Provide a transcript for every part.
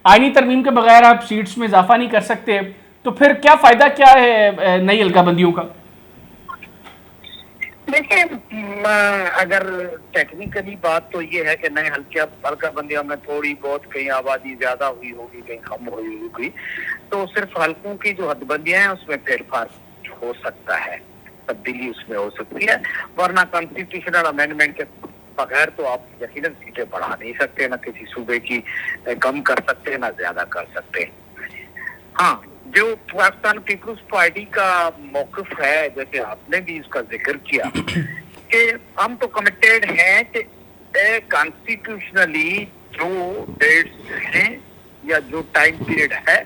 आईनी तरमीम के बगैर आप सीट्स में इजाफा नहीं कर सकते, तो फिर क्या फायदा क्या है नई हल्काबंदियों का? देखिए, अगर टेक्निकली बात तो ये है कि नए हल्का बंदियों में थोड़ी बहुत कहीं आबादी ज्यादा हुई होगी, कहीं कम हुई होगी, तो सिर्फ हल्कों की जो हदबंदियां हैं उसमें फेरफार हो सकता है, तब्दीली उसमें हो सकती है। वरना कॉन्स्टिट्यूशनल अमेंडमेंट के बगैर तो आप यकीनन सीटें बढ़ा नहीं सकते, ना किसी सूबे की कम कर सकते, ना ज्यादा कर सकते। हाँ, जो पाकिस्तान पीपुल्स पार्टी का मौकफ है, जैसे आपने भी इसका जिक्र किया कि हम तो कमिटेड हैं कि कॉन्स्टिट्यूशनली जो डेट्स हैं या जो टाइम पीरियड है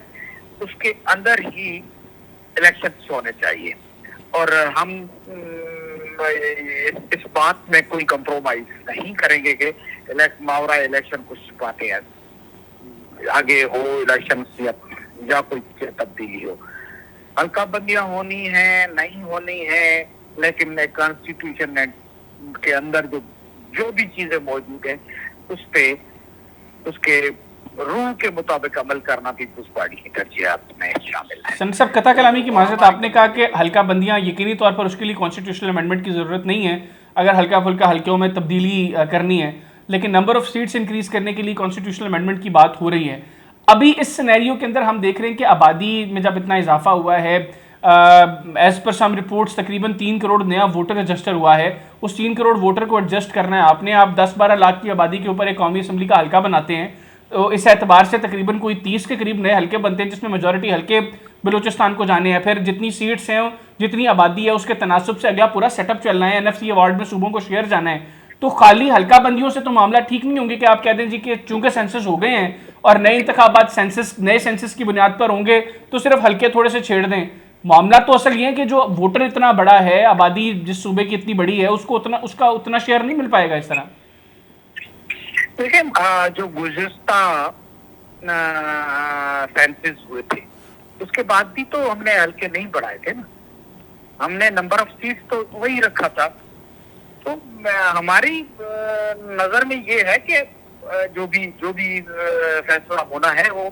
उसके अंदर ही इलेक्शन होने चाहिए, और हम इस बात में कोई कंप्रोमाइज नहीं करेंगे कि मावरा इलेक्शन कुछ बातें हैं आगे हो, इलेक्शन या कोई तब्दीली हो। हल्का बंदियां होनी है, नहीं होनी है, लेकिन कॉन्स्टिट्यूशन के अंदर जो जो भी चीजें मौजूद है उस पे उसके रूल के मुताबिक अमल करना पीपुल्स पार्टी की तरजीहात में शामिल है। सन साहब, कथा कलामी की माजरत, आपने कहा कि हल्का बंदियां यकीनी तौर पर उसके लिए कॉन्स्टिट्यूशनल अमेंडमेंट की ज़रूरत नहीं है अगर हल्का फुल्का हल्कों में तब्दीली करनी है, लेकिन नंबर ऑफ सीट्स इंक्रीज करने के लिए कॉन्स्टिट्यूशनल अमेंडमेंट की बात हो रही है। अभी इस सिनेरियो के अंदर हम देख रहे हैं कि आबादी में जब इतना इजाफा हुआ है, एज पर सम रिपोर्ट्स तकरीबन 3 करोड़ नया वोटर रजिस्टर हुआ है। उस 3 करोड़ वोटर को एडजस्ट करना है आपने, आप 10-12 लाख की आबादी के ऊपर एक कौमी असम्बली का हल्का बनाते हैं, तो इस एतबार से तकरीबन कोई 30 के करीब नए हल्के बनते हैं, जिसमें मेजोरिटी हल्के बलूचिस्तान को जाने हैं। फिर जितनी सीट्स हैं, जितनी आबादी है, उसके तनासब से अगला पूरा सेटअप चलना है, NFC अवार्ड में सूबों को शेयर जाना है। तो खाली हल्का बंदियों से तो मामला ठीक नहीं होंगे कि आप कह दें जी कि चूंकि सेंसस हो गए हैं और नए इंतखाबात सेंसस नए सेंसस की बुनियाद पर होंगे तो सिर्फ हल्के थोड़े से छेड़ दें। मामला तो असल ये है कि जो वोटर इतना बड़ा है, आबादी जिस सूबे की इतनी बड़ी है, उसका उतना शेयर नहीं मिल पाएगा इस तरह। देखिए, जो गुज़िश्ता सेंसस हुए थे उसके बाद भी तो हमने हल्के नहीं बढ़ाए थे ना, हमने नंबर ऑफ सीट्स तो वही रखा था। तो हमारी नजर में ये है कि जो भी फैसला होना है वो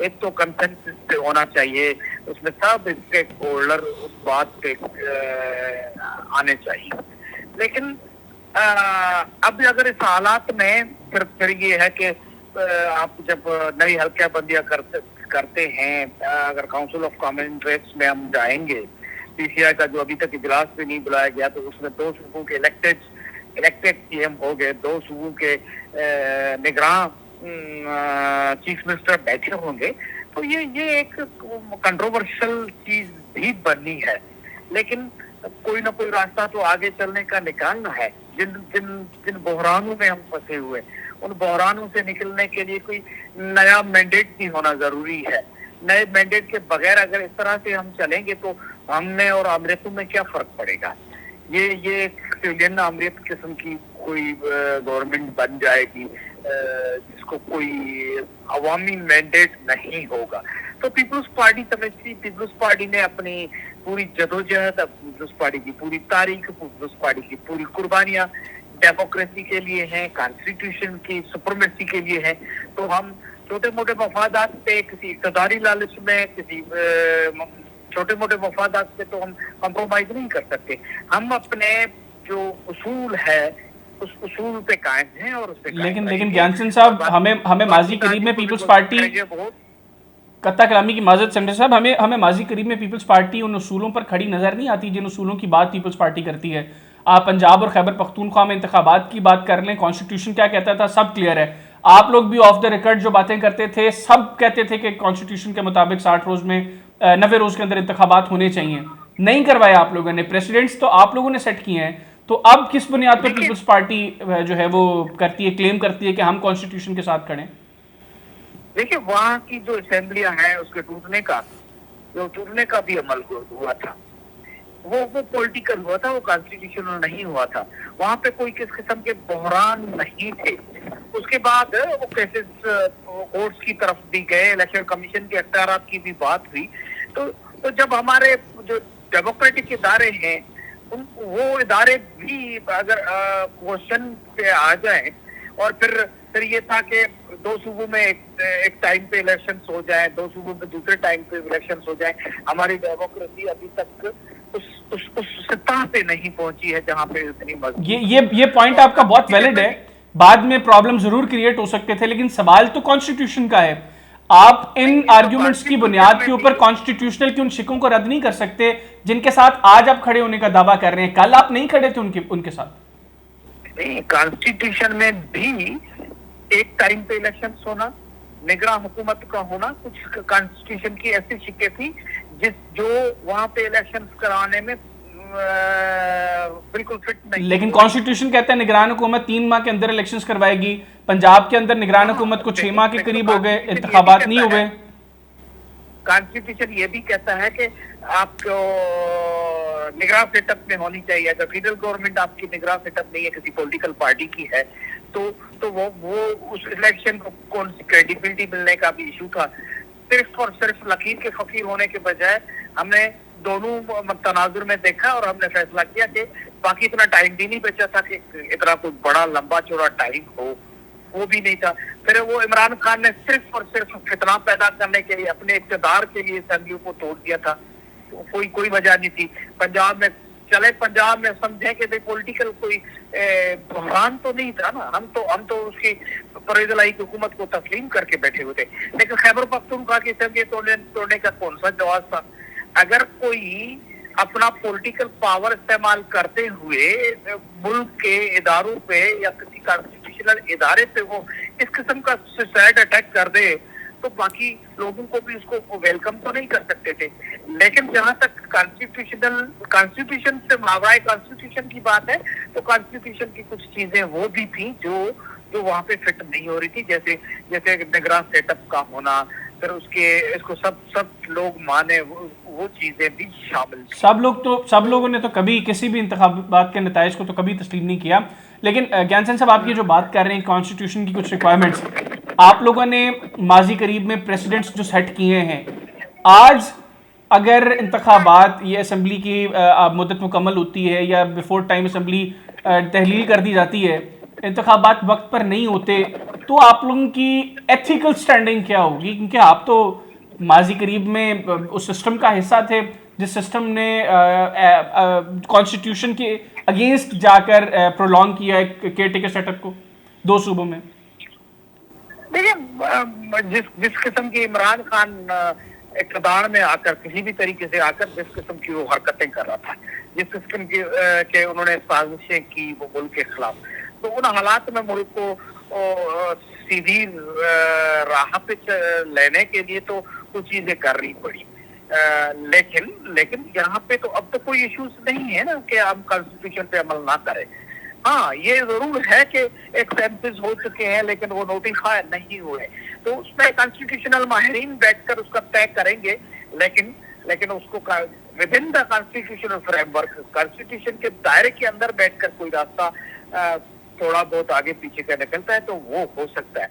एक तो कंसेंसस पे होना चाहिए, उसमें सब स्टेक होल्डर उस बात पे आने चाहिए। लेकिन अब अगर इस हालात में फिर ये है कि आप जब नई हल्का बंदियां करते हैं, अगर काउंसिल ऑफ कॉमन इंटरेस्ट में हम जाएंगे, PCI का जो अभी तक इजलास भी नहीं बुलाया गया, तो उसमें 2 सूबों के इलेक्टेड CM हो गए, 2 सूबों के निगरान चीफ मिनिस्टर बैठे होंगे, तो ये एक कंट्रोवर्शियल चीज भी बननी है। लेकिन कोई ना कोई रास्ता तो आगे चलने का निकालना है। जिन जिन जिन बहरानों में हम फंसे हुए, उन बहरानों से निकलने के लिए कोई नया मैंडेट भी होना जरूरी है। नए मैंडेट के बगैर अगर इस तरह से हम चलेंगे तो हमने और अमृतों में क्या फर्क पड़ेगा। ये सिविलियन अमृत किस्म की कोई गवर्नमेंट बन जाएगी जिसको कोई अवामी मैंडेट नहीं होगा। तो पीपुल्स पार्टी समझती, पीपुल्स पार्टी ने अपनी पूरी जदोजहद, पीपुल्स पार्टी की पूरी तारीख, पीपुल्स पार्टी की पूरी कुर्बानियां डेमोक्रेसी के लिए हैं, कॉन्स्टिट्यूशन की सुपरमेसी के लिए है। तो हम छोटे मोटे मफादात पे, किसी इक़्तिदारी लालच में, किसी छोटे मोटे मफादात पे तो हम कंप्रोमाइज नहीं कर सकते। हम अपने जो उसूल है उस उसूल पे कायम हैं और उस पे लेकिन ज्ञानचंद साहब, हमें माजी करीब में पीपल्स पार्टी, कत्ता कलामी की माजरत सेंटर साहब, हमें माजी करीब में पीपल्स पार्टी उन उसूलों पर खड़ी नजर नहीं आती जिन उसूलों की बात पीपल्स पार्टी करती है। आप पंजाब और खैबर पख्तूनख्वा में इंतखाबात की बात कर लें, कॉन्स्टिट्यूशन क्या कहता था सब क्लियर है। आप लोग भी ऑफ द रिकॉर्ड जो बातें करते थे, सब कहते थे कि कॉन्स्टिट्यूशन के मुताबिक 60 रोज में 90 रोज के अंदर इंतखाबात होने चाहिए। नहीं करवाए आप लोगों ने, प्रेसिडेंट्स तो आप लोगों ने सेट किए हैं। तो अब किस बुनियाद पर पीपल्स पार्टी जो है वो करती है, क्लेम करती है कि हम कॉन्स्टिट्यूशन के साथ खड़े? देखिए, वहाँ की जो असेंबलियां हैं उसके टूटने का भी अमल हुआ था, वो पॉलिटिकल हुआ था, वो कॉन्स्टिट्यूशनल नहीं हुआ था। वहाँ पे कोई किस किस्म के बहरान नहीं थे। उसके बाद वो केसेस कोर्ट्स की तरफ भी गए, इलेक्शन कमीशन के अख्तियारात की भी बात हुई। तो जब हमारे जो डेमोक्रेटिक इदारे हैं वो इदारे भी अगर क्वेश्चन पे आ जाए और फिर फिर ये था कि 2 सूबों में एक टाइम पे इलेक्शन हो जाए, 2 सूबों में दूसरे टाइम पे इलेक्शन हो जाए। हमारी डेमोक्रेसी अभी तक उस सतह पे नहीं पहुंची है जहां पे इतनी मजबूत। ये पॉइंट आपका बहुत वैलिड है। बाद में प्रॉब्लम जरूर क्रिएट हो सकते थे, लेकिन सवाल तो कॉन्स्टिट्यूशन का है। आप इन आर्ग्यूमेंट्स की बुनियाद के ऊपर कॉन्स्टिट्यूशनल की उन शिकों को रद्द नहीं कर सकते जिनके साथ आज आप खड़े होने का दावा कर रहे हैं। कल आप नहीं खड़े थे उनके साथ। नहीं, कॉन्स्टिट्यूशन में भी एक टाइम पे इलेक्शन होना, निगरां हुकूमत का होना, कुछ कॉन्स्टिट्यूशन की ऐसी शिकें थी जो वहां पे इलेक्शन कराने में बिल्कुल फिट नहीं। लेकिन कॉन्स्टिट्यूशन कहता है निगरान हुकूमत 3 माह के अंदर इलेक्शंस करवाएगी। पंजाब के अंदर निगरान हुकूमत को 6 माह के करीब हो गए, इंतखाबात नहीं हुए। कॉन्स्टिट्यूशन ये भी कहता है कि आपको निगरान सेटअप में होनी चाहिए। अगर फेडरल गवर्नमेंट आपकी निगरान सेटअप नहीं है, किसी पॉलिटिकल पार्टी की है, तो वो उस इलेक्शन को कौन सी क्रेडिबिलिटी मिलने का भी इशू था। सिर्फ और सिर्फ लकीर के फकीर होने के बजाय हमने दोनों तनाजुर में देखा और हमने फैसला किया कि बाकी इतना टाइम भी नहीं बचा था कि इतना कोई बड़ा लंबा चौड़ा टाइम हो, वो भी नहीं था। फिर वो इमरान खान ने सिर्फ और सिर्फ फितना पैदा करने के लिए, अपने इक़्तिदार के लिए असेंबली को तोड़ दिया था। तो कोई वजह नहीं थी। पंजाब में समझे कि भाई पॉलिटिकल कोई बहरान तो नहीं था ना। हम तो उसकी परवेज़ की हुकूमत को तस्लीम करके बैठे हुए थे। लेकिन खैबर पख्तूनख्वा की असेंबली तोड़ने का कौन सा जवाब था? अगर कोई अपना पॉलिटिकल पावर इस्तेमाल करते हुए मुल्क के इदारों पे या किसी कॉन्स्टिट्यूशनल इदारे पे वो इस किस्म का सुसाइड अटैक कर दे, तो बाकी लोगों को भी उसको वेलकम तो नहीं कर सकते थे। लेकिन जहां तक कॉन्स्टिट्यूशन से मावराए कॉन्स्टिट्यूशन की बात है, तो कॉन्स्टिट्यूशन की कुछ चीजें वो भी थी जो वहां पे फिट नहीं हो रही थी, जैसे निगरान सेटअप का होना, फिर इसको सब लोग माने, वो चीजें भी शामिल थी। सब लोगों ने तो कभी किसी भी इंतखाबात के नताइज को तो कभी तस्लीम नहीं किया। लेकिन ज्ञानचंद साहब, आप ये जो बात कर रहे हैं कॉन्स्टिट्यूशन की कुछ रिक्वायरमेंट्स, आप लोगों ने माजी करीब में प्रेसिडेंट्स जो सेट किए हैं, आज अगर इंतखाबात ये असेंबली की मुद्दत मुकम्मल होती है या बिफोर टाइम असेंबली तहलील कर दी जाती है, इंतखाबात वक्त पर नहीं होते, तो आप लोगों की एथिकल स्टैंडिंग क्या होगी? क्योंकि आप तो माजी करीब में उस सिस्टम का हिस्सा थे जिस सिस्टम ने कॉन्स्टिट्यूशन के अगेंस्ट जाकर प्रोलॉन्ग किया केयर टेकर सेटअप को 2 सूबों में। देखिए, जिस किस्म की इमरान खान इक़्तिदार में आकर किसी भी तरीके से आकर जिस किस्म की वो हरकतें कर रहा था, जिस किस्म की के उन्होंने साजिशें की वो मुल्क के खिलाफ, तो उन हालात में मुल्क को सीधी राह पे लेने के लिए तो कुछ चीजें करनी पड़ी। लेकिन यहाँ पे तो अब तो कोई इश्यूज नहीं है ना कि हम कॉन्स्टिट्यूशन पे अमल ना करें। हाँ, ये जरूर है कि एक सेंसस हो चुके हैं लेकिन वो नोटिफाई नहीं हुए, तो उसमें कॉन्स्टिट्यूशनल माहिरीन बैठकर उसका तय करेंगे। लेकिन उसको with in the constitutional framework, constitution के दायरे के अंदर बैठकर कोई रास्ता थोड़ा बहुत आगे पीछे का निकलता है तो वो हो सकता है।